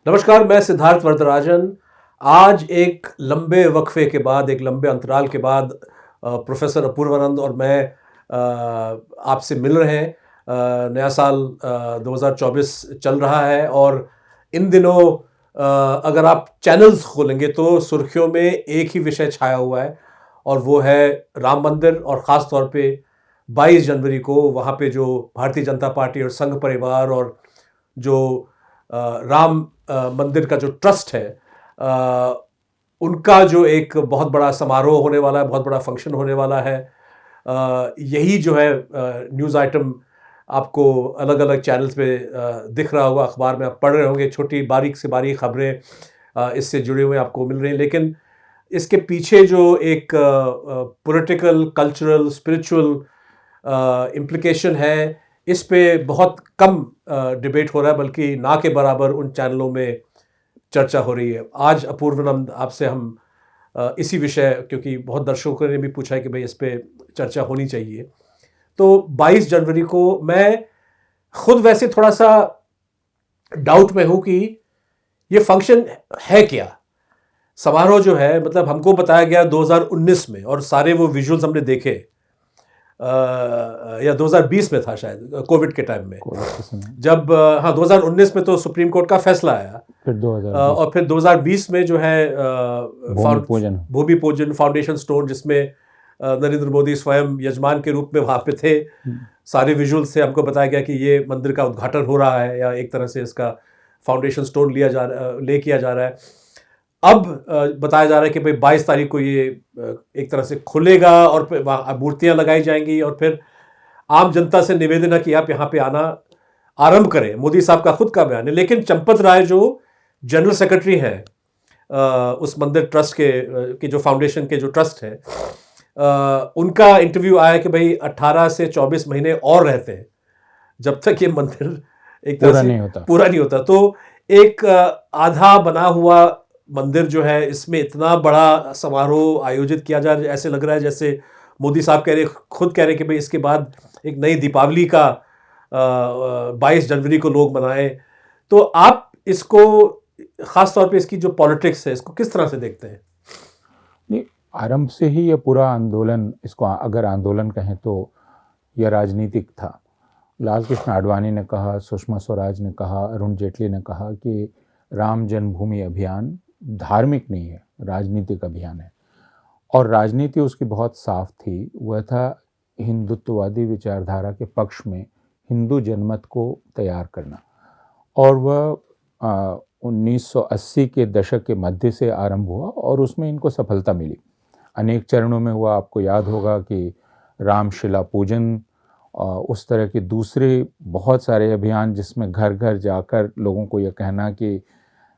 नमस्कार, मैं सिद्धार्थ वरदराजन। आज एक लंबे वक्फे के बाद, एक लंबे अंतराल के बाद प्रोफेसर अपूर्वानंद और मैं आपसे मिल रहे हैं। नया साल 2024 चल रहा है और इन दिनों अगर आप चैनल्स खोलेंगे तो सुर्खियों में एक ही विषय छाया हुआ है और वो है राम मंदिर, और ख़ास तौर पे 22 जनवरी को वहाँ पे जो भारतीय जनता पार्टी और संघ परिवार और जो राम मंदिर का जो ट्रस्ट है, उनका जो एक बहुत बड़ा समारोह होने वाला है, बहुत बड़ा फंक्शन होने वाला है। यही जो है न्यूज़ आइटम आपको अलग अलग चैनल्स पे दिख रहा होगा, अखबार में आप पढ़ रहे होंगे, छोटी बारीक से बारीक खबरें इससे जुड़े हुए आपको मिल रही हैं। लेकिन इसके पीछे जो एक पॉलिटिकल, कल्चरल, स्पिरिचुअल इम्प्लीकेशन है, इस पे बहुत कम डिबेट हो रहा है, बल्कि ना के बराबर उन चैनलों में चर्चा हो रही है। आज अपूर्वानंद आपसे हम इसी विषय, क्योंकि बहुत दर्शकों ने भी पूछा है कि भाई इस पे चर्चा होनी चाहिए, तो 22 जनवरी को मैं खुद वैसे थोड़ा सा डाउट में हूं कि ये फंक्शन है क्या। समारोह जो है, मतलब हमको बताया गया 2019 में और सारे वो विजुअल्स हमने देखे, या 2020 में था शायद, कोविड के टाइम में, जब हाँ 2019 में तो सुप्रीम कोर्ट का फैसला आया, फिर 2020 और फिर 2020 में जो है भूमि पूजन फाउंडेशन स्टोन, जिसमें नरेंद्र मोदी स्वयं यजमान के रूप में वहाँ पे थे। सारे विजुअल से हमको बताया गया कि ये मंदिर का उद्घाटन हो रहा है, या एक तरह से इसका फाउंडेशन स्टोन ले किया जा रहा है। अब बताया जा रहा है कि भाई 22 तारीख को ये एक तरह से खुलेगा और फिर वहाँ मूर्तियाँ लगाई जाएंगी, और फिर आम जनता से निवेदन है कि आप यहाँ पे आना आरंभ करें। मोदी साहब का खुद का बयान है, लेकिन चंपत राय जो जनरल सेक्रेटरी हैं उस मंदिर ट्रस्ट के जो फाउंडेशन के जो ट्रस्ट है, उनका इंटरव्यू आया कि भाई 18 से 24 महीने और रहते हैं जब तक ये मंदिर एक तरह से पूरा नहीं होता। तो एक आधा बना हुआ मंदिर जो है, इसमें इतना बड़ा समारोह आयोजित किया जा रहा है, ऐसे लग रहा है जैसे मोदी साहब खुद कह रहे कि भाई इसके बाद एक नई दीपावली का 22 जनवरी को लोग मनाएं। तो आप इसको, खास तौर पे इसकी जो पॉलिटिक्स है, इसको किस तरह से देखते हैं? नहीं, आरंभ से ही यह पूरा आंदोलन, इसको अगर आंदोलन कहें तो यह राजनीतिक था। लाल कृष्ण आडवाणी ने कहा, सुषमा स्वराज ने कहा, अरुण जेटली ने कहा कि राम जन्मभूमि अभियान धार्मिक नहीं है, राजनीतिक अभियान है। और राजनीति उसकी बहुत साफ थी, वह था हिंदुत्ववादी विचारधारा के पक्ष में हिंदू जनमत को तैयार करना। और वह 1980 के दशक के मध्य से आरंभ हुआ और उसमें इनको सफलता मिली। अनेक चरणों में हुआ। आपको याद होगा कि रामशिला पूजन, उस तरह के दूसरे बहुत सारे अभियान जिसमें घर घर जाकर लोगों को यह कहना कि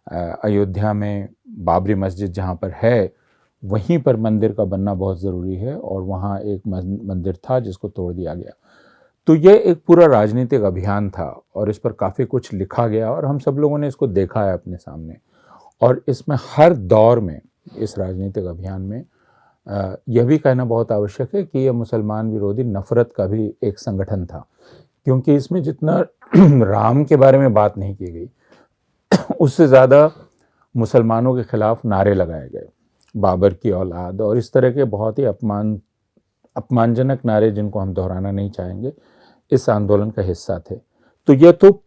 अयोध्या में बाबरी मस्जिद जहाँ पर है वहीं पर मंदिर का बनना बहुत ज़रूरी है, और वहाँ एक मंदिर था जिसको तोड़ दिया गया। तो ये एक पूरा राजनीतिक अभियान था और इस पर काफ़ी कुछ लिखा गया और हम सब लोगों ने इसको देखा है अपने सामने। और इसमें हर दौर में इस राजनीतिक अभियान में यह भी कहना बहुत आवश्यक है कि यह मुसलमान विरोधी नफ़रत का भी एक संगठन था, क्योंकि इसमें जितना राम के बारे में बात नहीं की गई उससे ज़्यादा मुसलमानों के खिलाफ नारे लगाए गए, बाबर की औलाद और इस तरह के बहुत ही अपमानजनक नारे जिनको हम दोहराना नहीं चाहेंगे, इस आंदोलन का हिस्सा थे। तो यह तो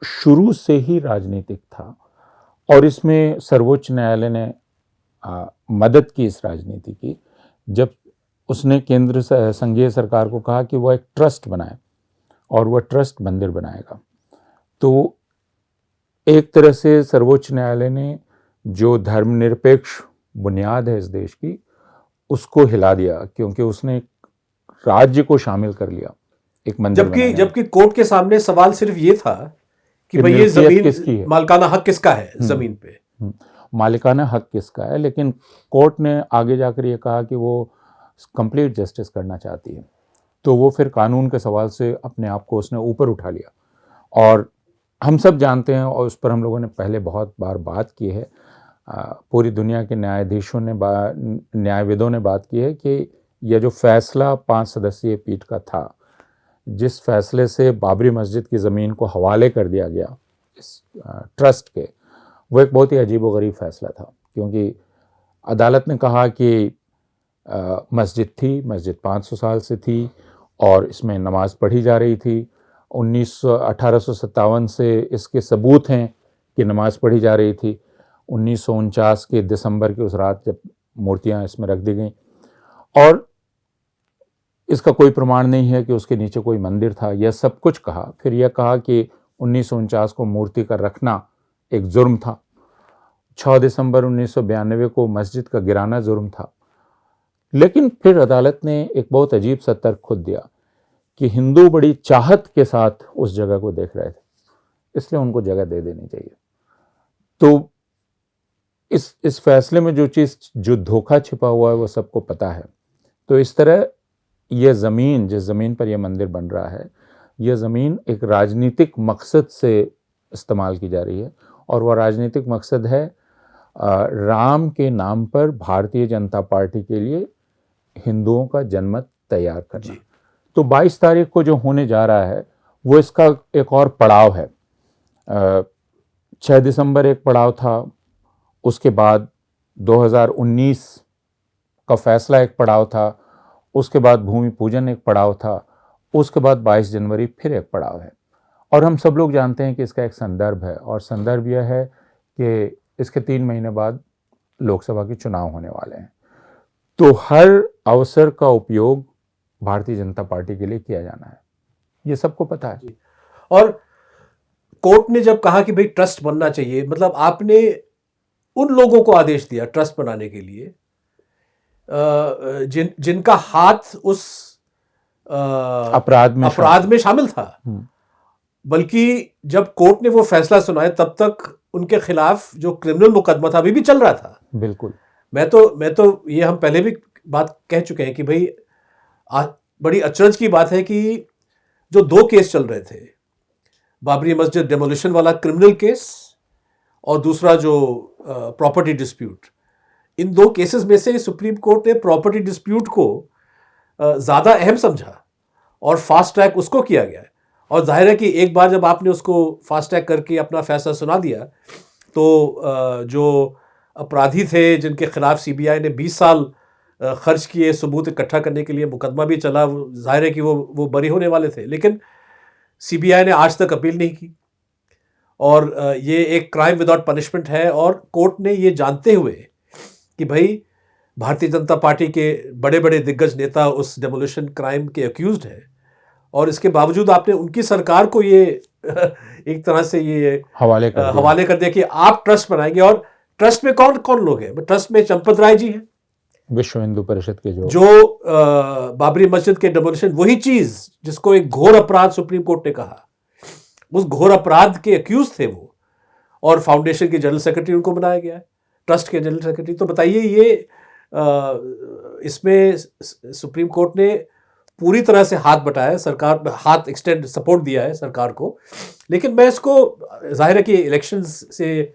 शुरू से ही राजनीतिक था और इसमें सर्वोच्च न्यायालय ने मदद की इस राजनीति की, जब उसने केंद्र संघीय सरकार को कहा कि वह एक ट्रस्ट बनाए और वह ट्रस्ट मंदिर बनाएगा। तो एक तरह से सर्वोच्च न्यायालय ने जो धर्मनिरपेक्ष बुनियाद है इस देश की, उसको हिला दिया, क्योंकि उसने राज्य को शामिल कर लिया एक मंदिर। जबकि कोर्ट के सामने सवाल सिर्फ ये था कि भाई ये जमीन किसकी है, मालिकाना हक किसका है जमीन पे, मालिकाना हक किसका है। लेकिन कोर्ट ने आगे जाकर ये कहा कि वो कंप्लीट जस्टिस करना चाहती है, तो वो फिर कानून के सवाल से अपने आप को उसने ऊपर उठा लिया। और हम सब जानते हैं, और उस पर हम लोगों ने पहले बहुत बार बात की है, पूरी दुनिया के न्यायाधीशों ने, न्यायविदों ने बात की है कि यह जो फैसला 5 सदस्यीय पीठ का था, जिस फैसले से बाबरी मस्जिद की ज़मीन को हवाले कर दिया गया इस ट्रस्ट के, वो एक बहुत ही अजीबोगरीब फैसला था, क्योंकि अदालत ने कहा कि मस्जिद थी, मस्जिद 500 साल से थी और इसमें नमाज पढ़ी जा रही थी। 1857 से इसके सबूत हैं कि नमाज पढ़ी जा रही थी। 1949 के दिसंबर की उस रात जब मूर्तियां इसमें रख दी गईं, और इसका कोई प्रमाण नहीं है कि उसके नीचे कोई मंदिर था। यह सब कुछ कहा, फिर यह कहा कि 1949 को मूर्ति का रखना एक जुर्म था। 6 दिसंबर 1992 को मस्जिद का गिराना जुर्म था। लेकिन फिर अदालत ने एक बहुत अजीब सा तर्क खुद दिया कि हिंदू बड़ी चाहत के साथ उस जगह को देख रहे थे, इसलिए उनको जगह दे देनी चाहिए। तो इस फैसले में जो धोखा छिपा हुआ है वो सबको पता है। तो इस तरह यह ज़मीन, जिस ज़मीन पर यह मंदिर बन रहा है, यह ज़मीन एक राजनीतिक मकसद से इस्तेमाल की जा रही है, और वह राजनीतिक मकसद है राम के नाम पर भारतीय जनता पार्टी के लिए हिंदुओं का जनमत तैयार करना। तो 22 तारीख को जो होने जा रहा है वो इसका एक और पड़ाव है। 6 दिसंबर एक पड़ाव था, उसके बाद 2019 का फैसला एक पड़ाव था, उसके बाद भूमि पूजन एक पड़ाव था, उसके बाद 22 जनवरी फिर एक पड़ाव है। और हम सब लोग जानते हैं कि इसका एक संदर्भ है, और संदर्भ यह है कि इसके 3 महीने बाद लोकसभा के चुनाव होने वाले हैं। तो हर अवसर का उपयोग भारतीय जनता पार्टी के लिए किया जाना है, ये सबको पता है। और कोर्ट ने जब कहा कि भाई ट्रस्ट बनना चाहिए, मतलब आपने उन लोगों को आदेश दिया ट्रस्ट बनाने के लिए जिनका हाथ उस अपराध में शामिल था। बल्कि जब कोर्ट ने वो फैसला सुनाया तब तक उनके खिलाफ जो क्रिमिनल मुकदमा था अभी भी चल रहा था। बिल्कुल। मैं तो ये हम पहले भी बात कह चुके हैं कि भाई बड़ी अचरज की बात है कि जो 2 केस चल रहे थे, बाबरी मस्जिद डेमोलिशन वाला क्रिमिनल केस और दूसरा जो प्रॉपर्टी डिस्प्यूट, इन 2 केसेस में से सुप्रीम कोर्ट ने प्रॉपर्टी डिस्प्यूट को ज़्यादा अहम समझा और फास्ट ट्रैक उसको किया गया। और जाहिर है कि एक बार जब आपने उसको फास्ट ट्रैक करके अपना फैसला सुना दिया तो जो अपराधी थे जिनके खिलाफ सीबीआई ने 20 साल खर्च किए सबूत इकट्ठा करने के लिए, मुकदमा भी चला, जाहिर है कि वो बरी होने वाले थे, लेकिन सीबीआई ने आज तक अपील नहीं की। और ये एक क्राइम विदाउट पनिशमेंट है। और कोर्ट ने ये जानते हुए कि भाई भारतीय जनता पार्टी के बड़े बड़े दिग्गज नेता उस डेमोलिशन क्राइम के अक्यूज्ड है, और इसके बावजूद आपने उनकी सरकार को ये एक तरह से ये हवाले कर दिया कि आप ट्रस्ट बनाएंगे। और ट्रस्ट में कौन कौन लोग हैं? ट्रस्ट में चंपत राय जी हैं, विश्व हिंदू परिषद के जो बाबरी मस्जिद के डेमोलिशन, वही चीज जिसको एक घोर अपराध सुप्रीम कोर्ट ने कहा, उस घोर अपराध के अक्यूज थे वो, और फाउंडेशन के जनरल सेक्रेटरी उनको बनाया गया है, ट्रस्ट के जनरल सेक्रेटरी। तो बताइए ये इसमें सुप्रीम कोर्ट ने पूरी तरह से हाथ बटाया, सरकार हाथ एक्सटेंड सपोर्ट दिया है सरकार को। लेकिन मैं इसको, जाहिर है कि इलेक्शंस से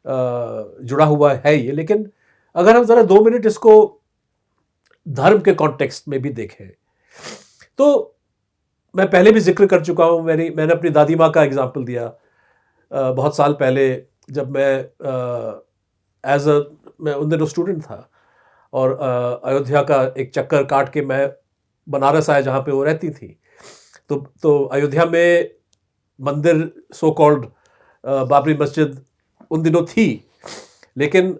जुड़ा हुआ है ये, लेकिन अगर हम ज़रा 2 मिनट इसको धर्म के कॉन्टेक्स्ट में भी देखें तो मैं पहले भी जिक्र कर चुका हूँ, मैंने अपनी दादी माँ का एग्जाम्पल दिया। बहुत साल पहले जब मैं मैं उन दिनों स्टूडेंट था और अयोध्या का एक चक्कर काट के मैं बनारस आया जहाँ पे वो रहती थी। तो अयोध्या में मंदिर सो कॉल्ड बाबरी मस्जिद उन दिनों थी, लेकिन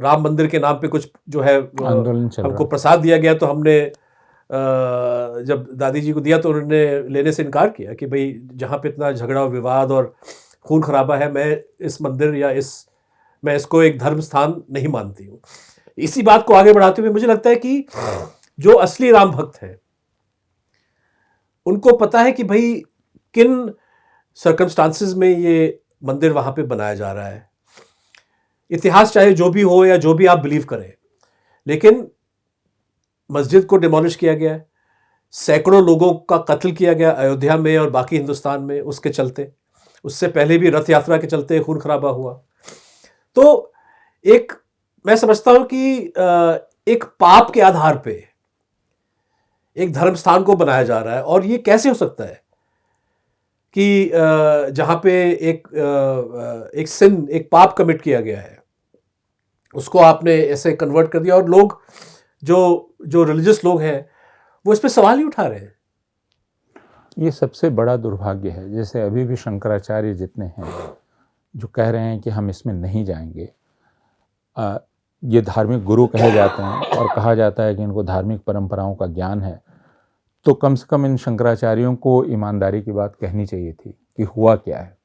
राम मंदिर के नाम पे कुछ जो है हमको प्रसाद दिया गया, तो हमने जब दादी जी को दिया तो उन्होंने लेने से इनकार किया कि भाई जहाँ पे इतना झगड़ा विवाद और खून खराबा है, मैं इस मंदिर या मैं इसको एक धर्म स्थान नहीं मानती हूँ। इसी बात को आगे बढ़ाते हुए मुझे लगता है कि जो असली राम भक्त हैं उनको पता है कि भाई किन सर्कमस्टांसेस में ये मंदिर वहाँ पे बनाया जा रहा है। इतिहास चाहे जो भी हो या जो भी आप बिलीव करें, लेकिन मस्जिद को डिमोलिश किया गया है, सैकड़ों लोगों का कत्ल किया गया अयोध्या में और बाकी हिंदुस्तान में उसके चलते, उससे पहले भी रथ यात्रा के चलते खून खराबा हुआ। तो मैं समझता हूं कि एक पाप के आधार पे एक धर्म स्थान को बनाया जा रहा है, और ये कैसे हो सकता है? कि जहाँ पे एक सिन, एक पाप कमिट किया गया है, उसको आपने ऐसे कन्वर्ट कर दिया, और लोग जो रिलीजियस लोग हैं वो इस पे सवाल ही उठा रहे हैं। ये सबसे बड़ा दुर्भाग्य है। जैसे अभी भी शंकराचार्य जितने हैं जो कह रहे हैं कि हम इसमें नहीं जाएंगे, ये धार्मिक गुरु कहे जाते हैं और कहा जाता है कि इनको धार्मिक परंपराओं का ज्ञान है, तो कम से कम इन शंकराचार्यों को ईमानदारी की बात कहनी चाहिए थी कि हुआ क्या है।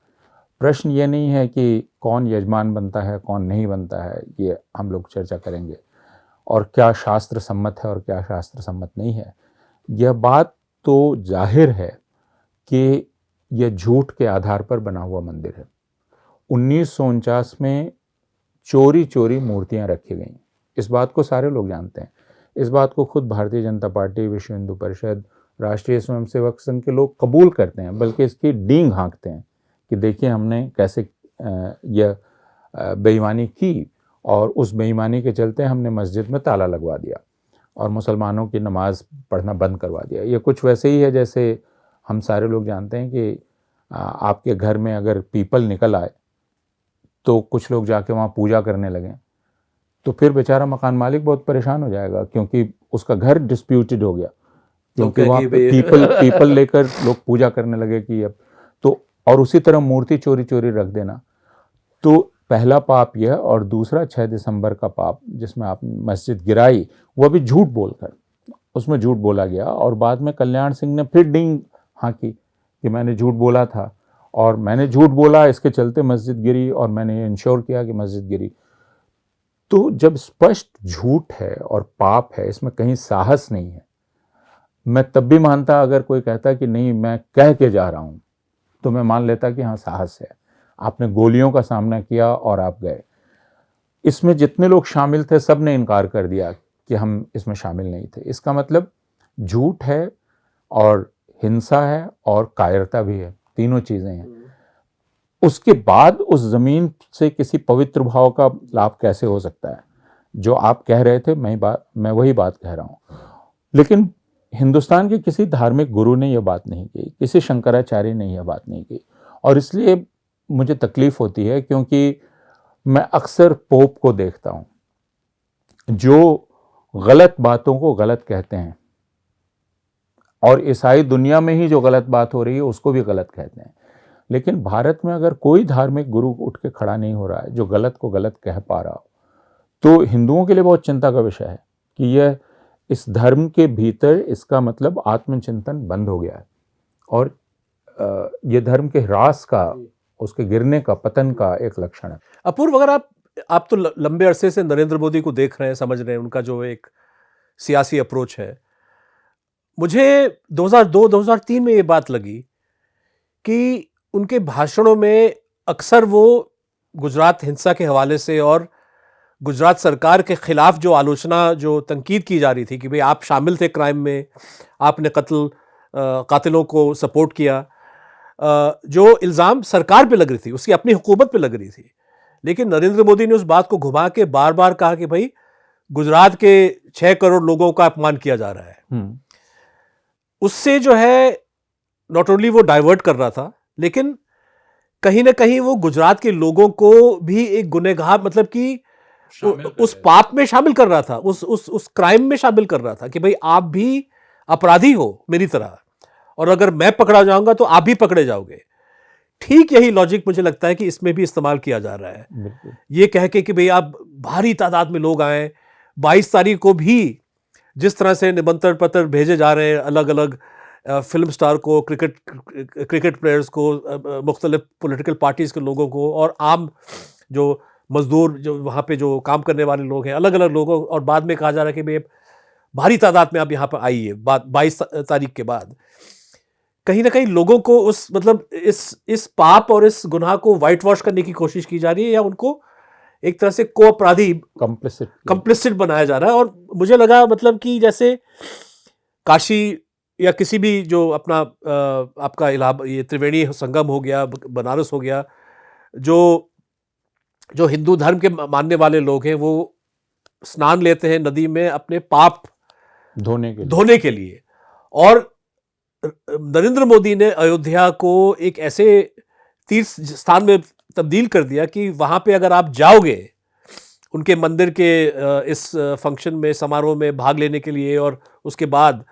प्रश्न ये नहीं है कि कौन यजमान बनता है कौन नहीं बनता है, ये हम लोग चर्चा करेंगे, और क्या शास्त्र सम्मत है और क्या शास्त्र सम्मत नहीं है। यह बात तो जाहिर है कि यह झूठ के आधार पर बना हुआ मंदिर है। 1949 में चोरी चोरी मूर्तियां रखी गईं, इस बात को सारे लोग जानते हैं। इस बात को खुद भारतीय जनता पार्टी, विश्व हिंदू परिषद, राष्ट्रीय स्वयंसेवक संघ के लोग कबूल करते हैं, बल्कि इसकी डींग हाँकते हैं कि देखिए हमने कैसे यह बेईमानी की, और उस बेईमानी के चलते हमने मस्जिद में ताला लगवा दिया और मुसलमानों की नमाज पढ़ना बंद करवा दिया। ये कुछ वैसे ही है जैसे हम सारे लोग जानते हैं कि आपके घर में अगर पीपल निकल आए तो कुछ लोग जाके वहाँ पूजा करने लगें, तो फिर बेचारा मकान मालिक बहुत परेशान हो जाएगा, क्योंकि उसका घर डिस्प्यूटेड हो गया, क्योंकि वहाँ पीपल लेकर लोग पूजा करने लगे कि अब तो। और उसी तरह मूर्ति चोरी चोरी रख देना, तो पहला पाप यह, और दूसरा 6 दिसंबर का पाप जिसमें आपने मस्जिद गिराई, वो भी झूठ बोलकर, उसमें झूठ बोला गया, और बाद में कल्याण सिंह ने फिर डींग हाँकी कि मैंने झूठ बोला था और मैंने झूठ बोला, इसके चलते मस्जिद गिरी और मैंने ये इंश्योर किया कि मस्जिद गिरी। तो जब स्पष्ट झूठ है और पाप है, इसमें कहीं साहस नहीं है। मैं तब भी मानता अगर कोई कहता कि नहीं मैं कह के जा रहा हूं, तो मैं मान लेता कि हाँ साहस है, आपने गोलियों का सामना किया और आप गए। इसमें जितने लोग शामिल थे सब ने इनकार कर दिया कि हम इसमें शामिल नहीं थे। इसका मतलब झूठ है और हिंसा है और कायरता भी है, तीनों चीजें हैं। उसके बाद उस जमीन से किसी पवित्र भाव का लाभ कैसे हो सकता है? जो आप कह रहे थे मैं वही बात कह रहा हूं। लेकिन हिंदुस्तान के किसी धार्मिक गुरु ने यह बात नहीं की, किसी शंकराचार्य ने यह बात नहीं की, और इसलिए मुझे तकलीफ होती है, क्योंकि मैं अक्सर पोप को देखता हूं जो गलत बातों को गलत कहते हैं, और ईसाई दुनिया में ही जो गलत बात हो रही है उसको भी गलत कहते हैं। लेकिन भारत में अगर कोई धार्मिक गुरु उठ के खड़ा नहीं हो रहा है जो गलत को गलत कह पा रहा हो, तो हिंदुओं के लिए बहुत चिंता का विषय है कि यह इस धर्म के भीतर इसका मतलब आत्मचिंतन बंद हो गया है, और यह धर्म के ह्रास का, उसके गिरने का, पतन का एक लक्षण है। अपूर्व, अगर आप तो लंबे अरसे से नरेंद्र मोदी को देख रहे हैं, समझ रहे हैं उनका जो एक सियासी अप्रोच है, मुझे 2002-2003 में ये बात लगी कि उनके भाषणों में अक्सर वो गुजरात हिंसा के हवाले से और गुजरात सरकार के खिलाफ जो आलोचना, जो तंकीद की जा रही थी कि भाई आप शामिल थे क्राइम में, आपने कातिलों को सपोर्ट किया, जो इल्ज़ाम सरकार पे लग रही थी, उसकी अपनी हुकूमत पे लग रही थी। लेकिन नरेंद्र मोदी ने उस बात को घुमा के बार बार कहा कि भाई गुजरात के 6 करोड़ लोगों का अपमान किया जा रहा है। उससे जो है नॉट ओनली वो डाइवर्ट कर रहा था, लेकिन कहीं ना कहीं वो गुजरात के लोगों को भी एक गुनहगार, मतलब कि उस पाप में शामिल कर रहा था, उस क्राइम में शामिल कर रहा था कि भाई आप भी अपराधी हो मेरी तरह, और अगर मैं पकड़ा जाऊंगा तो आप भी पकड़े जाओगे। ठीक यही लॉजिक मुझे लगता है कि इसमें भी इस्तेमाल किया जा रहा है, ये कह के कि भाई आप भारी तादाद में लोग आए। 22 तारीख को भी जिस तरह से निमंत्रण पत्र भेजे जा रहे हैं अलग अलग फिल्म स्टार को, क्रिकेट प्लेयर्स को, मुख्तलिफ पॉलिटिकल पार्टीज के लोगों को, और आम जो मजदूर जो वहाँ पे जो काम करने वाले लोग हैं, अलग अलग लोगों, और बाद में कहा जा रहा है कि भाई भारी तादाद में आप यहाँ पर आइए 22 तारीख के बाद। कहीं ना कहीं लोगों को उस मतलब इस पाप और इस गुनाह को वाइट वॉश करने की कोशिश की जा रही है, या उनको एक तरह से को अपराधी, कंप्लिसिट बनाया जा रहा है। और मुझे लगा मतलब कि जैसे काशी या किसी भी जो अपना आपका इलाहाबाद, ये त्रिवेणी संगम हो गया, बनारस हो गया, जो हिंदू धर्म के मानने वाले लोग हैं वो स्नान लेते हैं नदी में अपने पाप धोने के लिए, और नरेंद्र मोदी ने अयोध्या को एक ऐसे तीर्थ स्थान में तब्दील कर दिया कि वहाँ पे अगर आप जाओगे उनके मंदिर के इस फंक्शन में, समारोह में भाग लेने के लिए, और उसके बाद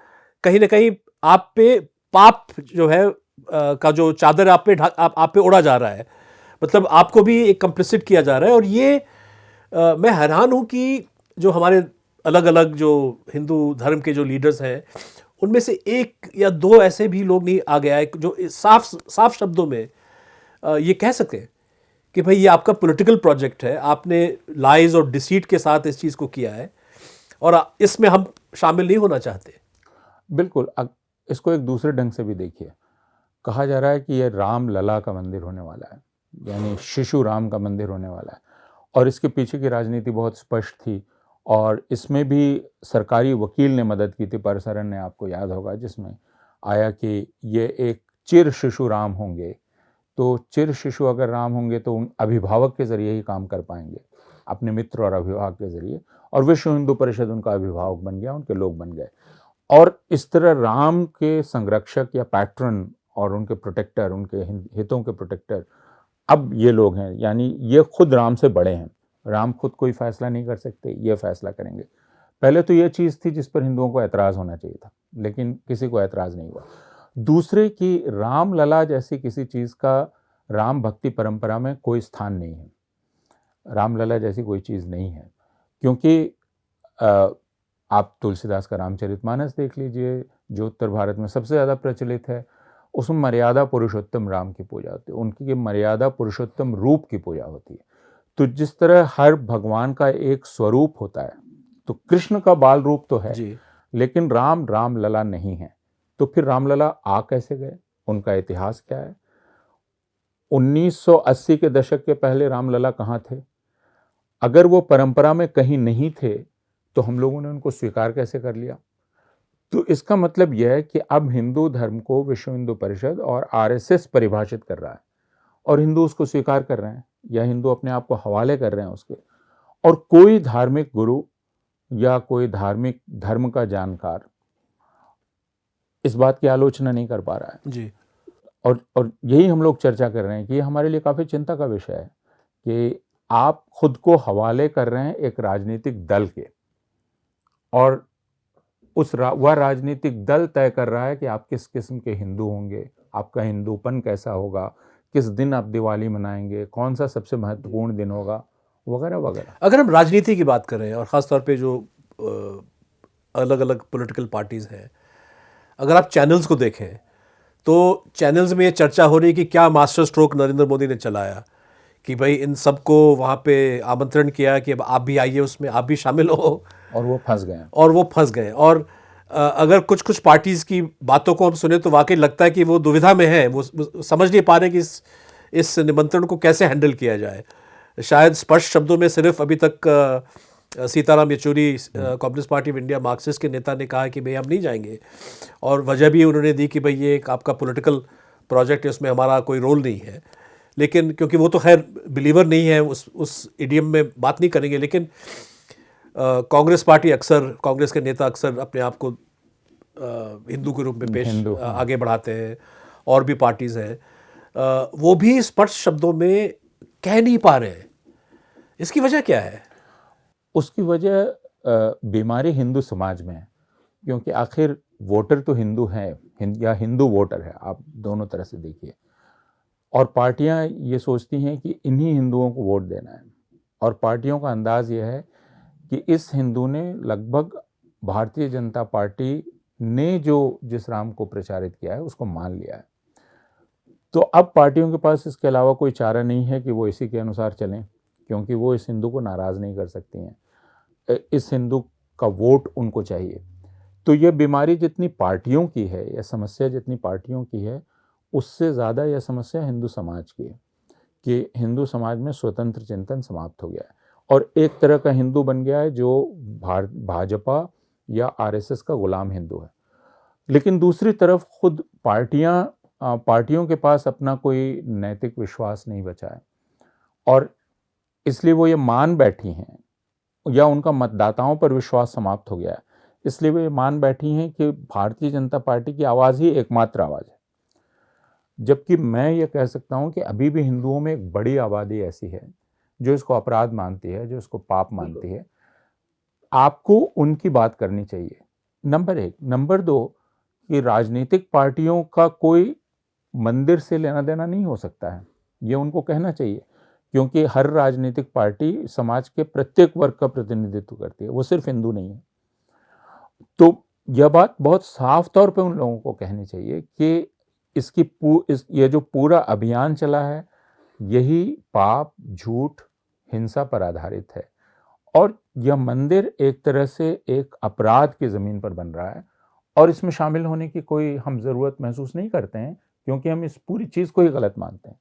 कहीं ना कहीं आप पे पाप जो है का जो चादर आप पे उड़ा जा रहा है, मतलब आपको भी एक कंप्लिसिट किया जा रहा है। और ये मैं हैरान हूँ कि जो हमारे अलग अलग जो हिंदू धर्म के जो लीडर्स हैं, उनमें से एक या दो ऐसे भी लोग नहीं आ गया है जो साफ साफ शब्दों में ये कह सके कि भाई ये आपका पॉलिटिकल प्रोजेक्ट है, आपने लाइज और डिसीट के साथ इस चीज़ को किया है और इसमें हम शामिल नहीं होना चाहते। बिल्कुल। इसको एक दूसरे ढंग से भी देखिए, कहा जा रहा है कि ये राम लला का मंदिर होने वाला है, यानी शिशु राम का मंदिर होने वाला है, और इसके पीछे की राजनीति बहुत स्पष्ट थी और इसमें भी सरकारी वकील ने मदद की थी, परसरन ने, आपको याद होगा, जिसमें आया कि ये एक चिर शिशु राम होंगे। तो चिर शिशु अगर राम होंगे तो उन अभिभावक के ज़रिए ही काम कर पाएंगे, अपने मित्र और अभिभावक के ज़रिए, और विश्व हिंदू परिषद उनका अभिभावक बन गया, उनके लोग बन गए। और इस तरह राम के संरक्षक या पैट्रन और उनके प्रोटेक्टर, उनके हितों के प्रोटेक्टर अब ये लोग हैं, यानी ये खुद राम से बड़े हैं। राम खुद कोई फैसला नहीं कर सकते, ये फैसला करेंगे। पहले तो ये चीज़ थी जिस पर हिंदुओं को ऐतराज़ होना चाहिए था, लेकिन किसी को ऐतराज़ नहीं हुआ। दूसरे की राम लला जैसी किसी चीज़ का राम भक्ति परंपरा में कोई स्थान नहीं है। राम लला जैसी कोई चीज़ नहीं है, क्योंकि आप तुलसीदास का रामचरितमानस देख लीजिए, जो उत्तर भारत में सबसे ज़्यादा प्रचलित है, उसमें मर्यादा पुरुषोत्तम राम की पूजा होती है, उनकी मर्यादा पुरुषोत्तम रूप की पूजा होती है। तो जिस तरह हर भगवान का एक स्वरूप होता है, तो कृष्ण का बाल रूप तो है जी, लेकिन राम राम लला नहीं है। तो फिर रामलला आ कैसे गए, उनका इतिहास क्या है? 1980 के दशक के पहले रामलला कहाँ थे? अगर वो परंपरा में कहीं नहीं थे तो हम लोगों ने उनको स्वीकार कैसे कर लिया? तो इसका मतलब यह है कि अब हिंदू धर्म को विश्व हिंदू परिषद और आरएसएस परिभाषित कर रहा है और हिंदू उसको स्वीकार कर रहे हैं, या हिंदू अपने आप को हवाले कर रहे हैं उसके, और कोई धार्मिक गुरु या कोई धार्मिक धर्म का जानकार इस बात की आलोचना नहीं कर पा रहा है जी। और यही हम लोग चर्चा कर रहे हैं कि हमारे लिए काफ़ी चिंता का विषय है कि आप खुद को हवाले कर रहे हैं एक राजनीतिक दल के, और वह राजनीतिक दल तय कर रहा है कि आप किस किस्म के हिंदू होंगे, आपका हिंदूपन कैसा होगा, किस दिन आप दिवाली मनाएंगे, कौन सा सबसे महत्वपूर्ण दिन होगा, वगैरह वगैरह। अगर हम राजनीति की बात करें और ख़ास तौर पे जो अलग अलग पॉलिटिकल पार्टीज़ हैं, अगर आप चैनल्स को देखें तो चैनल्स में ये चर्चा हो रही है कि क्या मास्टर स्ट्रोक नरेंद्र मोदी ने चलाया कि भाई इन सबको वहाँ पे आमंत्रण किया कि अब आप भी आइए, उसमें आप भी शामिल हो, और वो फंस गए। और अगर कुछ कुछ पार्टीज़ की बातों को हम सुने तो वाकई लगता है कि वो दुविधा में है, वो समझ नहीं पा रहे कि इस निमंत्रण को कैसे हैंडल किया जाए। शायद स्पष्ट शब्दों में सिर्फ अभी तक Sitaram Yechury communist party of India Marxist के नेता ने कहा कि भाई हम नहीं जाएंगे, और वजह भी उन्होंने दी कि भाई ये एक आपका पॉलिटिकल प्रोजेक्ट है, उसमें हमारा कोई रोल नहीं है। लेकिन क्योंकि वो तो खैर बिलीवर नहीं है, उस इडियम में बात नहीं करेंगे, लेकिन कांग्रेस पार्टी अक्सर, कांग्रेस के नेता अक्सर अपने आप को हिंदू के रूप में पेश आगे बढ़ाते हैं, और भी पार्टीज़ हैं, वो भी स्पष्ट शब्दों में कह नहीं पा रहे हैं। इसकी वजह क्या है? उसकी वजह बीमारी हिंदू समाज में है, क्योंकि आखिर वोटर तो हिंदू हैं या हिंदू वोटर है, आप दोनों तरह से देखिए, और पार्टियां ये सोचती हैं कि इन्हीं हिंदुओं को वोट देना है, और पार्टियों का अंदाज ये है कि इस हिंदू ने लगभग भारतीय जनता पार्टी ने जिस राम को प्रचारित किया है उसको मान लिया है। तो अब पार्टियों के पास इसके अलावा कोई चारा नहीं है कि वो इसी के अनुसार चलें, क्योंकि वो इस हिंदू को नाराज़ नहीं कर सकती हैं, इस हिंदू का वोट उनको चाहिए। तो ये बीमारी जितनी पार्टियों की है, या समस्या जितनी पार्टियों की है, उससे ज़्यादा यह समस्या हिंदू समाज की है कि हिंदू समाज में स्वतंत्र चिंतन समाप्त हो गया है और एक तरह का हिंदू बन गया है जो भाजपा या आरएसएस का गुलाम हिंदू है। लेकिन दूसरी तरफ खुद पार्टियों के पास अपना कोई नैतिक विश्वास नहीं बचा है, और इसलिए वो ये मान बैठी हैं, या उनका मतदाताओं पर विश्वास समाप्त हो गया है इसलिए वे मान बैठी हैं कि भारतीय जनता पार्टी की आवाज़ ही एकमात्र आवाज़ है। जबकि मैं ये कह सकता हूँ कि अभी भी हिंदुओं में एक बड़ी आबादी ऐसी है जो इसको अपराध मानती है, जो इसको पाप मानती है। आपको उनकी बात करनी चाहिए, नंबर एक। नंबर दो, कि राजनीतिक पार्टियों का कोई मंदिर से लेना देना नहीं हो सकता है, ये उनको कहना चाहिए, क्योंकि हर राजनीतिक पार्टी समाज के प्रत्येक वर्ग का प्रतिनिधित्व करती है, वो सिर्फ हिंदू नहीं है। तो यह बात बहुत साफ तौर पे उन लोगों को कहनी चाहिए कि ये जो पूरा अभियान चला है, यही पाप, झूठ, हिंसा पर आधारित है। और यह मंदिर एक तरह से एक अपराध की ज़मीन पर बन रहा है, और इसमें शामिल होने की कोई हम ज़रूरत महसूस नहीं करते हैं, क्योंकि हम इस पूरी चीज़ को ही गलत मानते हैं।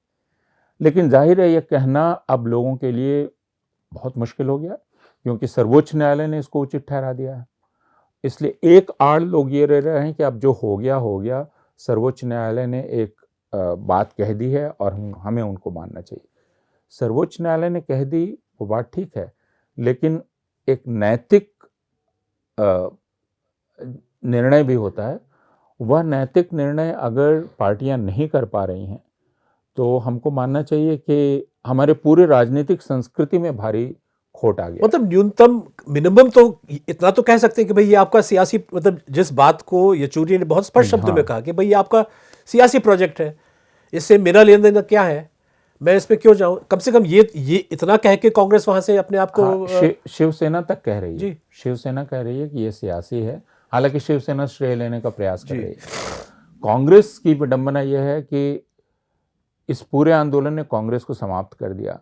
लेकिन जाहिर है, यह कहना अब लोगों के लिए बहुत मुश्किल हो गया, क्योंकि सर्वोच्च न्यायालय ने इसको उचित ठहरा दिया है। इसलिए एक आड़ लोग ये रह रहे हैं कि अब जो हो गया, सर्वोच्च न्यायालय ने एक बात कह दी है और हमें उनको मानना चाहिए। सर्वोच्च न्यायालय ने कह दी, वो बात ठीक है, लेकिन एक नैतिक निर्णय भी होता है। वह नैतिक निर्णय अगर पार्टियां नहीं कर पा रही हैं, तो हमको मानना चाहिए कि हमारे पूरे राजनीतिक संस्कृति में भारी खोट आ गया। मतलब न्यूनतम मिनिमम तो इतना तो कह सकते हैं कि भाई ये आपका सियासी, मतलब जिस बात को येचुरी ने बहुत स्पष्ट शब्दों में कहा कि भाई ये आपका सियासी प्रोजेक्ट है, इससे मेरा लेन देन क्या है, मैं इस पे क्यों जाऊं। कम से कम ये इतना कह के कांग्रेस वहां से अपने आप को शिवसेना तक कह रही है, शिवसेना कह रही है कि ये सियासी है। हालांकि शिवसेना श्रेय लेने का प्रयास कर रही है। कांग्रेस की विडंबना यह है कि इस पूरे आंदोलन ने कांग्रेस को समाप्त कर दिया,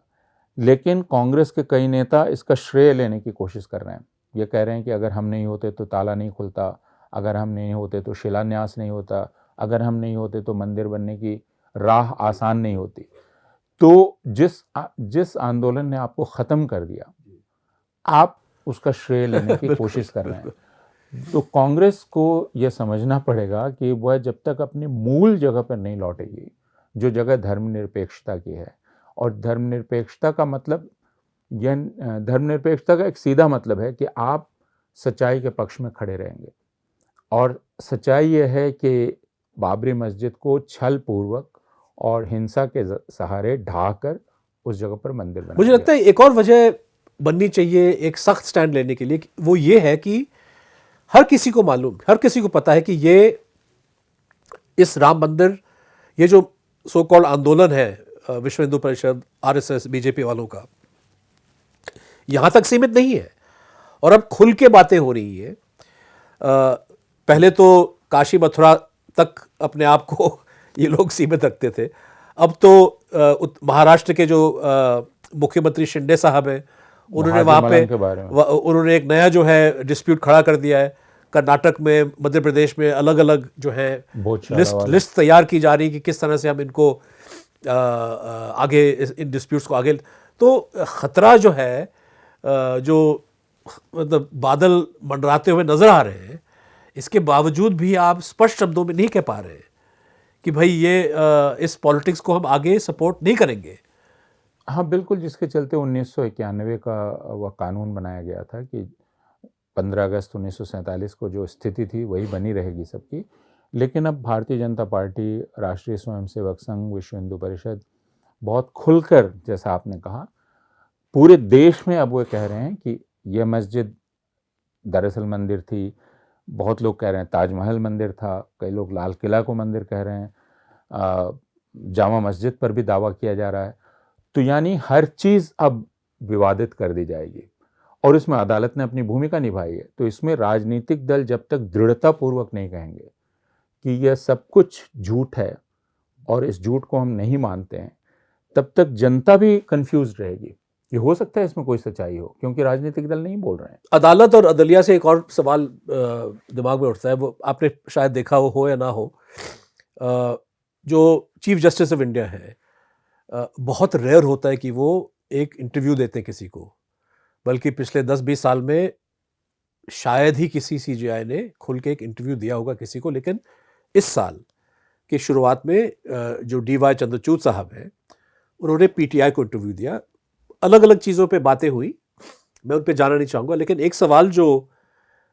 लेकिन कांग्रेस के कई नेता इसका श्रेय लेने की कोशिश कर रहे हैं। ये कह रहे हैं कि अगर हम नहीं होते तो ताला नहीं खुलता, अगर हम नहीं होते तो शिलान्यास नहीं होता, अगर हम नहीं होते तो मंदिर बनने की राह आसान नहीं होती। तो जिस आंदोलन ने आपको ख़त्म कर दिया, आप उसका श्रेय लेने की कोशिश कर रहे हैं। तो कांग्रेस को यह समझना पड़ेगा कि वह जब तक अपनी मूल जगह पर नहीं लौटेगी, जो जगह धर्मनिरपेक्षता की है, और धर्मनिरपेक्षता का मतलब, यह धर्मनिरपेक्षता का एक सीधा मतलब है कि आप सच्चाई के पक्ष में खड़े रहेंगे। और सच्चाई यह है कि बाबरी मस्जिद को छल पूर्वक और हिंसा के सहारे ढाकर उस जगह पर मंदिर बना। मुझे लगता है एक और वजह बननी चाहिए एक सख्त स्टैंड लेने के लिए, वो ये है कि हर किसी को मालूम, हर किसी को पता है कि ये इस राम मंदिर, ये जो सो कॉल्ड आंदोलन है विश्व हिंदू परिषद, आरएसएस, बीजेपी वालों का, यहां तक सीमित नहीं है। और अब खुल के बातें हो रही है। पहले तो काशी मथुरा तक अपने आप को ये लोग सीमित रखते थे, अब तो महाराष्ट्र के जो मुख्यमंत्री शिंदे साहब हैं, उन्होंने वहाँ पे उन्होंने एक नया जो है डिस्प्यूट खड़ा कर दिया है। कर्नाटक में, मध्य प्रदेश में अलग अलग जो है लिस्ट तैयार की जा रही है कि किस तरह से हम इनको आगे इन डिस्प्यूट्स को आगे। तो खतरा जो है, जो मतलब बादल मंडराते हुए नजर आ रहे हैं, इसके बावजूद भी आप स्पष्ट शब्दों में नहीं कह पा रहे कि भाई ये इस पॉलिटिक्स को हम आगे सपोर्ट नहीं करेंगे। हाँ बिल्कुल, जिसके चलते 1991 का वह कानून बनाया गया था कि 15 अगस्त 1947 को जो स्थिति थी वही बनी रहेगी सबकी। लेकिन अब भारतीय जनता पार्टी, राष्ट्रीय स्वयंसेवक संघ, विश्व हिंदू परिषद बहुत खुलकर, जैसा आपने कहा, पूरे देश में अब वो कह रहे हैं कि यह मस्जिद दरअसल मंदिर थी। बहुत लोग कह रहे हैं ताजमहल मंदिर था, कई लोग लाल किला को मंदिर कह रहे हैं, जामा मस्जिद पर भी दावा किया जा रहा है। तो यानी हर चीज़ अब विवादित कर दी जाएगी, और इसमें अदालत ने अपनी भूमिका निभाई है। तो इसमें राजनीतिक दल जब तक दृढ़तापूर्वक नहीं कहेंगे कि यह सब कुछ झूठ है और इस झूठ को हम नहीं मानते हैं, तब तक जनता भी कंफ्यूज रहेगी कि हो सकता है इसमें कोई सच्चाई हो, क्योंकि राजनीतिक दल नहीं बोल रहे हैं। अदालत और अदलिया से एक और सवाल दिमाग में उठता है, वो आपने शायद देखा हो या ना हो, जो चीफ जस्टिस ऑफ इंडिया है, बहुत रेयर होता है कि वो एक इंटरव्यू देते हैं किसी को, बल्कि पिछले 10-20 साल में शायद ही किसी सीजीआई ने खुल के एक इंटरव्यू दिया होगा किसी को। लेकिन इस साल की शुरुआत में जो डीवाई चंद्रचूड़ साहब हैं, उन्होंने पीटीआई को इंटरव्यू दिया। अलग अलग चीज़ों पे बातें हुई, मैं उन पे जाना नहीं चाहूँगा, लेकिन एक सवाल जो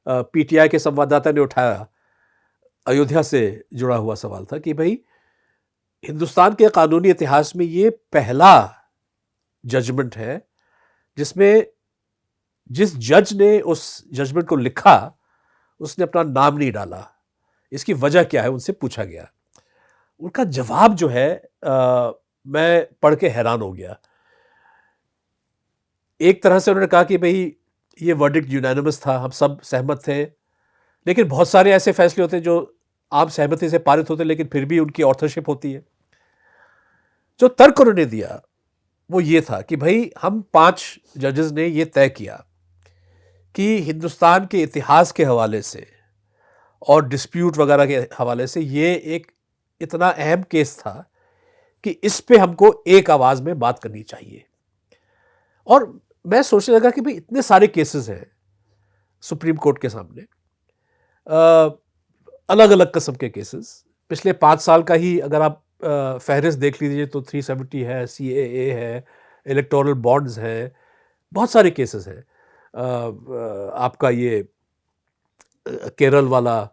पीटीआई के संवाददाता ने उठाया, अयोध्या से जुड़ा हुआ सवाल था कि भाई हिंदुस्तान के कानूनी इतिहास में ये पहला जजमेंट है जिसमें जिस जज ने उस जजमेंट को लिखा उसने अपना नाम नहीं डाला, इसकी वजह क्या है उनसे पूछा गया। उनका जवाब जो है मैं पढ़ के हैरान हो गया। एक तरह से उन्होंने कहा कि भाई ये वर्डिक्ट यूनानिमस था, हम सब सहमत थे, लेकिन बहुत सारे ऐसे फैसले होते हैं जो आम सहमति से पारित होते हैं लेकिन फिर भी उनकी ऑथरशिप होती है। जो तर्क उन्होंने दिया वो ये था कि भाई हम 5 जजेस ने ये तय किया कि हिंदुस्तान के इतिहास के हवाले से और डिस्प्यूट वगैरह के हवाले से ये एक इतना अहम केस था कि इस पे हमको एक आवाज में बात करनी चाहिए। और मैं सोचने लगा कि भाई इतने सारे केसेस हैं सुप्रीम कोर्ट के सामने, अलग अलग किस्म के केसेस, पिछले 5 साल का ही अगर आप फहरिस्त देख लीजिए तो 370 है, CAA है, इलेक्टोरल बॉन्ड्स है, बहुत सारे केसेस हैं। आपका ये केरल वाला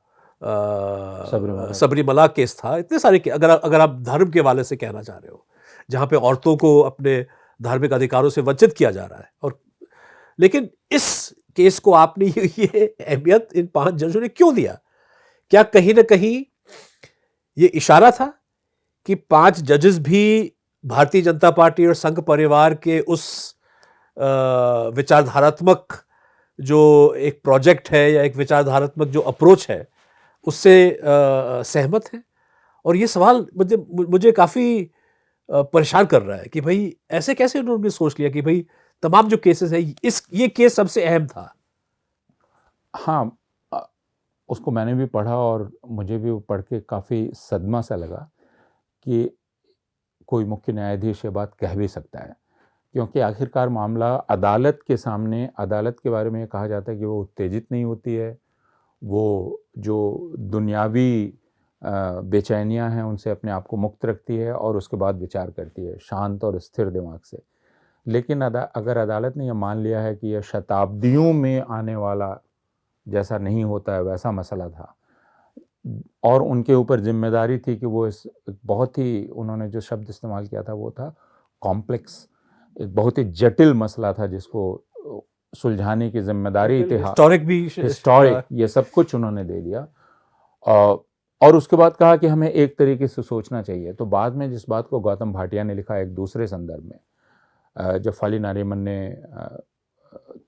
सबरीमला केस था, इतने सारे अगर आप धर्म के वाले से कहना चाह रहे हो जहाँ पे औरतों को अपने धार्मिक अधिकारों से वंचित किया जा रहा है, और लेकिन इस केस को आपने ये अहमियत इन 5 जजों ने क्यों दिया? क्या कहीं ना कहीं ये इशारा था कि 5 जजेस भी भारतीय जनता पार्टी और संघ परिवार के उस विचारधारात्मक जो एक प्रोजेक्ट है या एक विचारधारात्मक जो अप्रोच है उससे सहमत है? और ये सवाल मुझे काफ़ी परेशान कर रहा है कि भाई ऐसे कैसे उन्होंने सोच लिया कि भाई तमाम जो केसेस है ये केस सबसे अहम था। हाँ, उसको मैंने भी पढ़ा और मुझे भी वो पढ़ के काफ़ी सदमा सा लगा कि कोई मुख्य न्यायाधीश ये बात कह भी सकता है, क्योंकि आखिरकार मामला अदालत के सामने, अदालत के बारे में ये कहा जाता है कि वो उत्तेजित नहीं होती है, वो जो दुनियावी बेचैनियां हैं उनसे अपने आप को मुक्त रखती है और उसके बाद विचार करती है शांत और स्थिर दिमाग से। लेकिन अगर अदालत ने यह मान लिया है कि यह शताब्दियों में आने वाला जैसा नहीं होता है वैसा मसला था, और उनके ऊपर जिम्मेदारी थी कि वो इस बहुत ही, उन्होंने जो शब्द इस्तेमाल किया था वो था कॉम्प्लेक्स, एक बहुत ही जटिल मसला था जिसको सुलझाने की जिम्मेदारी, हिस्टोरिक, ये सब कुछ उन्होंने दे दिया। और उसके बाद कहा कि हमें एक तरीके से सोचना चाहिए। तो बाद में जिस बात को गौतम भाटिया ने लिखा एक दूसरे संदर्भ में, जब फाली नारीमन ने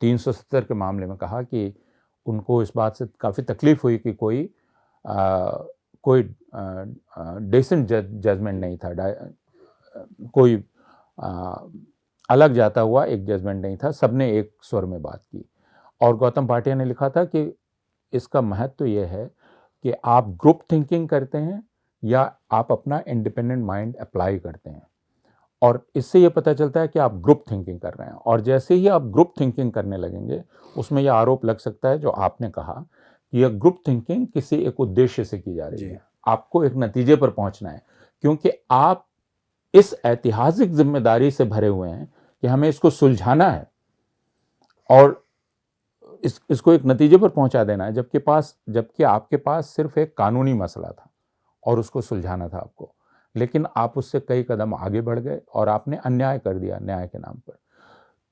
370 के मामले में कहा कि उनको इस बात से काफ़ी तकलीफ हुई कि कोई डेसेंट जजमेंट नहीं था, कोई अलग जाता हुआ एक जजमेंट नहीं था, सबने एक स्वर में बात की। और गौतम भाटिया ने लिखा था कि इसका महत्व तो ये है कि आप ग्रुप थिंकिंग करते हैं या आप अपना इंडिपेंडेंट माइंड अप्लाई करते हैं, और इससे ये पता चलता है कि आप ग्रुप थिंकिंग कर रहे हैं। और जैसे ही आप ग्रुप थिंकिंग करने लगेंगे उसमें यह आरोप लग सकता है जो आपने कहा कि यह ग्रुप थिंकिंग किसी एक उद्देश्य से की जा रही है, आपको एक नतीजे पर पहुंचना है, क्योंकि आप इस ऐतिहासिक जिम्मेदारी से भरे हुए हैं कि हमें इसको सुलझाना है और इसको एक नतीजे पर पहुंचा देना है, जबकि आपके पास सिर्फ एक कानूनी मसला था और उसको सुलझाना था आपको, लेकिन आप उससे कई कदम आगे बढ़ गए और आपने अन्याय कर दिया न्याय के नाम पर।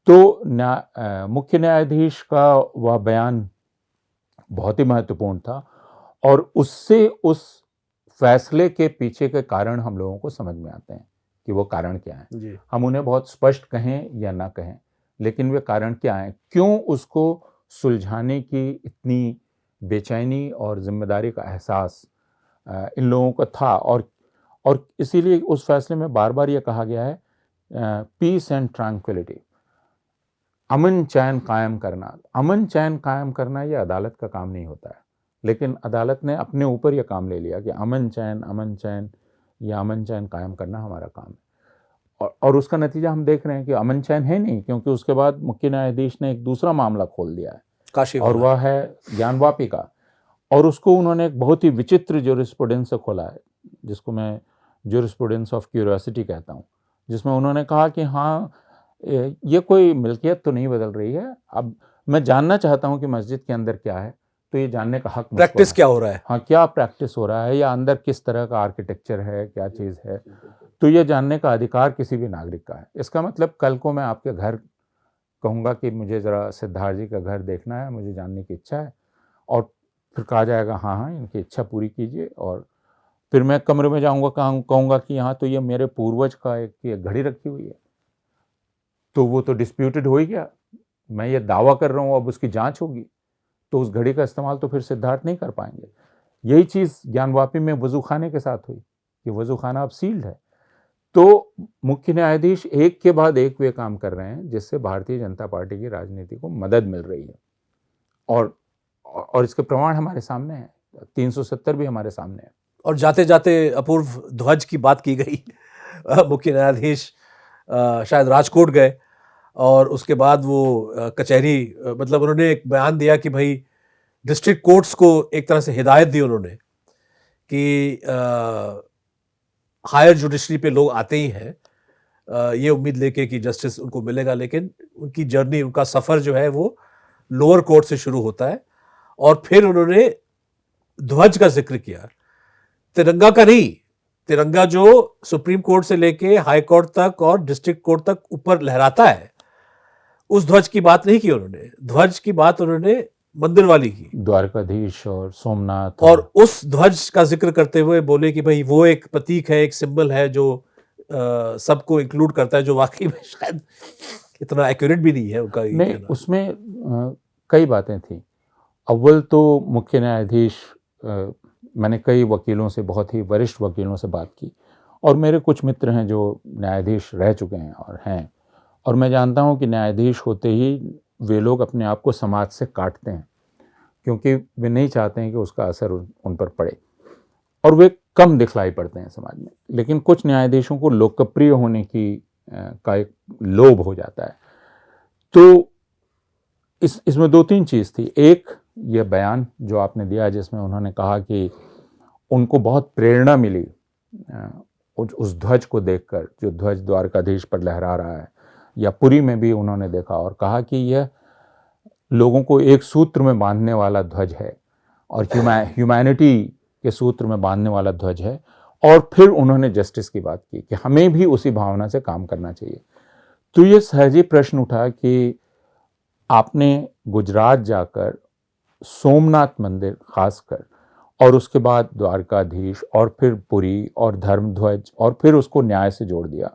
तो मुख्य न्यायाधीश का वह बयान बहुत ही महत्वपूर्ण था और उससे उस फैसले के पीछे के कारण हम लोगों को समझ में आते हैं कि वो कारण क्या है। हम उन्हें बहुत स्पष्ट कहें या ना कहें, लेकिन वे कारण क्या हैं, क्यों उसको सुलझाने की इतनी बेचैनी और जिम्मेदारी का एहसास इन लोगों को था। और इसीलिए उस फैसले में बार बार ये कहा गया है पीस एंड ट्रैंक्विलिटी, अमन चैन कायम करना। अमन चैन कायम करना ये अदालत का काम नहीं होता है, लेकिन अदालत ने अपने ऊपर यह काम ले लिया कि अमन चैन कायम करना हमारा काम है। और उसका नतीजा हम देख रहे हैं कि अमन चैन है नहीं, क्योंकि उसके बाद मुख्य न्यायाधीश ने एक दूसरा मामला खोल दिया है और वह है ज्ञानवापी का, और उसको उन्होंने एक बहुत ही विचित्र ज्यूरिस्प्रूडेंस से खोला है, जिसको मैं ज्यूरिस्प्रूडेंस ऑफ क्यूरियोसिटी कहता हूँ, जिसमें उन्होंने कहा कि हाँ ये कोई मिल्कियत तो नहीं बदल रही है, अब मैं जानना चाहता हूँ कि मस्जिद के अंदर क्या है, तो ये जानने का हक प्रैक्टिस क्या हो रहा है। हाँ, क्या प्रैक्टिस हो रहा है या अंदर किस तरह का आर्किटेक्चर है, क्या चीज़ है, तो ये जानने का अधिकार किसी भी नागरिक का है। इसका मतलब कल को मैं आपके घर कहूँगा कि मुझे ज़रा सिद्धार्थ जी का घर देखना है, मुझे जानने की इच्छा है, और फिर कहा जाएगा हाँ हाँ इनकी इच्छा पूरी कीजिए, और फिर मैं कमरे में जाऊँगा, कहूँगा कि यहाँ तो ये मेरे पूर्वज का एक घड़ी रखी हुई है, तो वो तो डिस्प्यूटेड हो ही गया। मैं ये दावा कर रहा हूँ, अब उसकी जांच होगी, तो उस घड़ी का इस्तेमाल तो फिर सिद्धार्थ नहीं कर पाएंगे। यही चीज़ ज्ञानवापी में वज़ू खाने के साथ हुई कि वज़ू खाना अब सील्ड है। तो मुख्य न्यायाधीश एक के बाद एक वे काम कर रहे हैं जिससे भारतीय जनता पार्टी की राजनीति को मदद मिल रही है, और इसके प्रमाण हमारे सामने हैं, 370 भी हमारे सामने है। और जाते जाते अपूर्व ध्वज की बात की गई। मुख्य न्यायाधीश शायद राजकोट गए और उसके बाद वो कचहरी, मतलब उन्होंने एक बयान दिया कि भाई डिस्ट्रिक्ट कोर्ट्स को एक तरह से हिदायत दी उन्होंने कि हायर जुडिशरी पे लोग आते ही हैं ये उम्मीद लेके कि जस्टिस उनको मिलेगा, लेकिन उनकी जर्नी, उनका सफ़र जो है वो लोअर कोर्ट से शुरू होता है। और फिर उन्होंने ध्वज का जिक्र किया, तिरंगा का नहीं, तिरंगा जो सुप्रीम कोर्ट से लेके हाई कोर्ट तक और डिस्ट्रिक्ट कोर्ट तक ऊपर लहराता है, उस ध्वज की बात नहीं की उन्होंने। ध्वज की बात उन्होंने मंदिर वाली की, द्वारकाधीश और सोमनाथ, और उस ध्वज का जिक्र करते हुए बोले कि भाई वो एक प्रतीक है, एक सिंबल है जो सबको इंक्लूड करता है, जो वाकई में शायद इतना एक्यूरेट भी नहीं है उनका। नहीं, उसमें कई बातें थी। अव्वल तो मुख्य न्यायाधीश, मैंने कई वकीलों से, बहुत ही वरिष्ठ वकीलों से बात की, और मेरे कुछ मित्र हैं जो न्यायाधीश रह चुके हैं और हैं, और मैं जानता हूं कि न्यायाधीश होते ही वे लोग अपने आप को समाज से काटते हैं, क्योंकि वे नहीं चाहते हैं कि उसका असर उन पर पड़े, और वे कम दिखलाई पड़ते हैं समाज में। लेकिन कुछ न्यायाधीशों को लोकप्रिय होने की का एक लोभ हो जाता है। तो इसमें दो तीन चीज़ थी। एक, ये बयान जो आपने दिया जिसमें उन्होंने कहा कि उनको बहुत प्रेरणा मिली उस ध्वज को देखकर, जो ध्वज द्वारकाधीश पर लहरा रहा है, या पुरी में भी उन्होंने देखा और कहा कि यह लोगों को एक सूत्र में बांधने वाला ध्वज है और ह्यूमैनिटी के सूत्र में बांधने वाला ध्वज है। और फिर उन्होंने जस्टिस की बात की कि हमें भी उसी भावना से काम करना चाहिए। तो ये सहज ही प्रश्न उठा कि आपने गुजरात जाकर सोमनाथ मंदिर खासकर, और उसके बाद द्वारकाधीश, और फिर पुरी और धर्मध्वज, और फिर उसको न्याय से जोड़ दिया,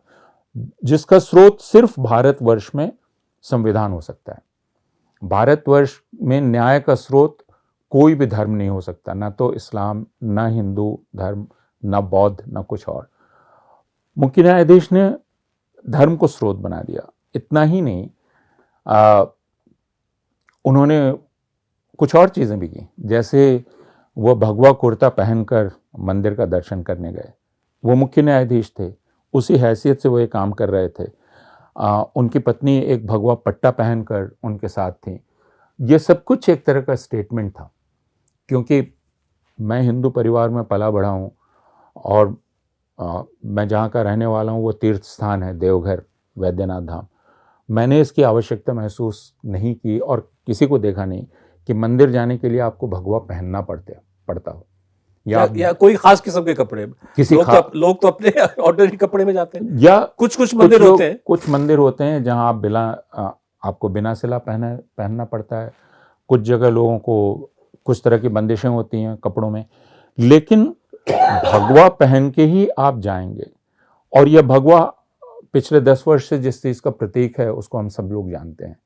जिसका स्रोत सिर्फ भारतवर्ष में संविधान हो सकता है। भारतवर्ष में न्याय का स्रोत कोई भी धर्म नहीं हो सकता, ना तो इस्लाम, ना हिंदू धर्म, ना बौद्ध, ना कुछ और। मुख्य न्यायाधीश ने धर्म को स्रोत बना दिया। इतना ही नहीं, उन्होंने कुछ और चीज़ें भी की, जैसे वह भगवा कुर्ता पहनकर मंदिर का दर्शन करने गए। वो मुख्य न्यायाधीश थे, उसी हैसियत से वो ये काम कर रहे थे। उनकी पत्नी एक भगवा पट्टा पहनकर उनके साथ थी। ये सब कुछ एक तरह का स्टेटमेंट था, क्योंकि मैं हिंदू परिवार में पला बढ़ा हूँ, और मैं जहाँ का रहने वाला हूँ वो तीर्थ स्थान है देवघर, वैद्यनाथ धाम। मैंने इसकी आवश्यकता महसूस नहीं की और किसी को देखा नहीं कि मंदिर जाने के लिए आपको भगवा पहनना पड़ता हो, या कोई खास किस्म के कपड़े। किसी लोग तो अपने ऑर्डिनरी कपड़े में जाते हैं, या कुछ मंदिर होते हैं, कुछ मंदिर होते हैं जहां आपको बिना सिला पहनना पड़ता है। कुछ जगह लोगों को कुछ तरह की बंदिशें होती हैं कपड़ों में, लेकिन भगवा पहन के ही आप जाएंगे। और यह भगवा पिछले 10 वर्ष से जिस चीज़ का प्रतीक है उसको हम सब लोग जानते हैं,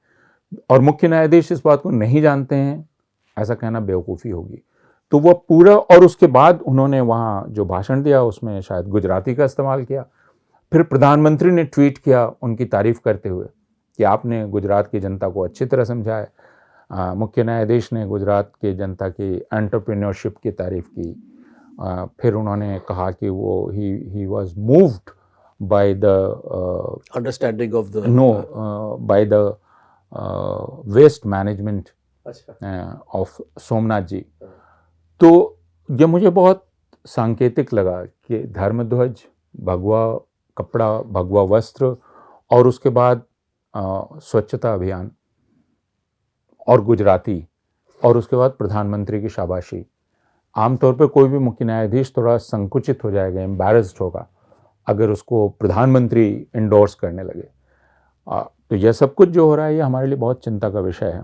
और मुख्य न्यायाधीश इस बात को नहीं जानते हैं, ऐसा कहना बेवकूफ़ी होगी। तो वो पूरा, और उसके बाद उन्होंने वहाँ जो भाषण दिया उसमें शायद गुजराती का इस्तेमाल किया। फिर प्रधानमंत्री ने ट्वीट किया उनकी तारीफ करते हुए कि आपने गुजरात की जनता को अच्छी तरह समझाया। मुख्य न्यायाधीश ने गुजरात की जनता की एंटरप्रेन्योरशिप की तारीफ की। फिर उन्होंने कहा कि वो he was moved by the understanding of the by the waste management of Somnath ji. तो ये मुझे बहुत सांकेतिक लगा कि धर्मध्वज, भगवा कपड़ा, भगवा वस्त्र, और उसके बाद स्वच्छता अभियान और गुजराती, और उसके बाद प्रधानमंत्री की शाबाशी। आमतौर पे कोई भी मुख्य न्यायाधीश थोड़ा संकुचित हो जाएगा, एम्बैरेस्ड होगा अगर उसको प्रधानमंत्री इंडोर्स करने लगे। तो यह सब कुछ जो हो रहा है ये हमारे लिए बहुत चिंता का विषय है।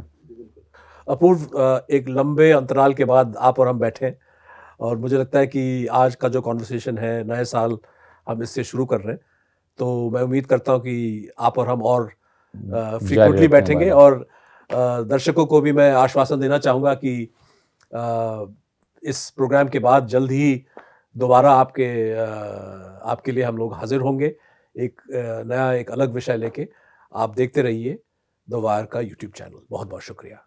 अपूर्व, एक लंबे अंतराल के बाद आप और हम बैठे और मुझे लगता है कि आज का जो कॉन्वर्सेशन है, नए साल हम इससे शुरू कर रहे हैं, तो मैं उम्मीद करता हूँ कि आप और हम और फ्रीक्वेंटली बैठेंगे। और दर्शकों को भी मैं आश्वासन देना चाहूँगा कि इस प्रोग्राम के बाद जल्द ही दोबारा आपके लिए हम लोग हाजिर होंगे एक नया, एक अलग विषय लेके। आप देखते रहिए द वायर का यूट्यूब चैनल। बहुत बहुत शुक्रिया।